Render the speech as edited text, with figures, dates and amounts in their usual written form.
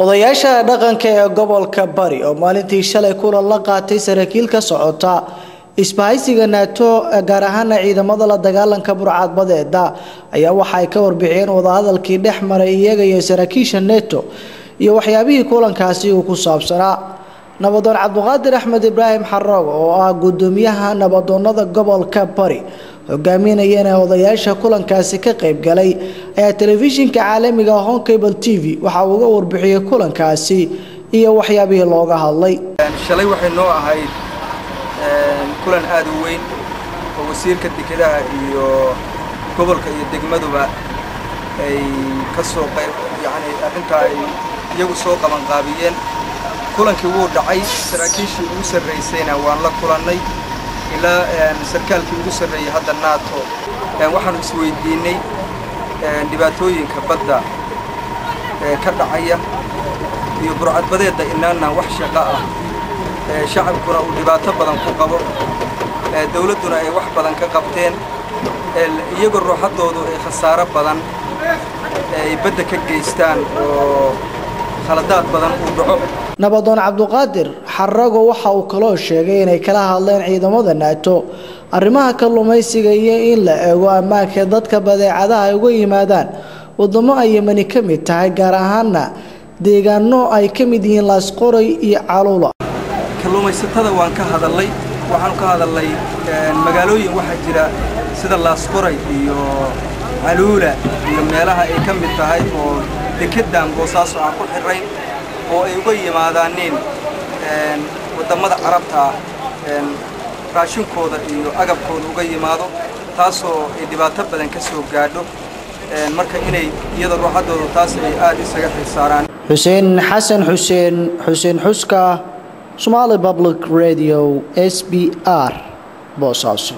odayaasha dhaqanka ee gobolka Bari oo maalintii shalay kulan la qaatay saraakiil ka socota isbahaysiga NATO gaar ahaan ciidamada la dagaalanka burcadbadeeda ayaa waxa ay ka warbixiyeen wadahadalkii dhexmaray iyaga iyo saraakiisha NATO iyo waxyaabihii kulankaasi uu ku saabsanaa. nabadoon Cabdiqaadir Axmed Ibraahim Xarroog oo ah gudoomiyaha nabadoonnada gobolka Bari hogaaminayana odayaasha kulankaasi ka qayb galay ayaa telefishinka caalamiga ah Cable TV waxa uu uga warbixiyay kulankaasi iyo waxyaabihii looga hadlay. shalay waxay noo ahayd kulan aad u weyn oo wasiirka dekedaha iyo gobolka iyo degmaduba ay ka soo qayb arrinta ay iyagu soo qaban qaabiyeen. kulankii wuu dhacay, saraakiishii ugu sarreysayna waan la kulannay ilaa sarkaalkii ugu sarreeyay hadda NATO. waxaan isweydiinay dhibaatooyinka badda ka dhacaya iyo burcadbadeeda inaana wax shaqo ah shacabkuna uu dhibaato badan ku qabo, dawladduna ay wax badan ka qabteen, iyagoo ruuxadoodu ay khasaaro badan ay badda ka geystaan oo khaladaad badan uu dhaco. nabadoon Cabdiqaadir Xarroog waxa uu kaloo sheegay inay kala hadleen ciidamada NATO arrimaha kalluumaysiga iyo in la eego ammaanka dadka badeecadaha ay uga yimaadaan wadamo ay Yemeni ka mid tahay, gaar ahaanna deegaano ay ka mid yihiin Laasqoray iyo Caluula. kalluumaysatada waan ka hadalay, waxaan ka hadalay magaalooyin waxa jira sida Laasqoray iyo Caluula iyo meelaha ay ka mid tahay oo dekedan Boosaaso aan ku xirray oo ay uga yimaadaan wadamada Carabta raashinkooda iyo agabkooda uga yimaado, taasoo ay dhibaato badan ka soo gaadho. marka inay iyada ruuxadooda taas ay aad isaga xisaaraan. Xuseen Xasan Xuseen Xuska, Somali Public Radio, SBR Boosaaso.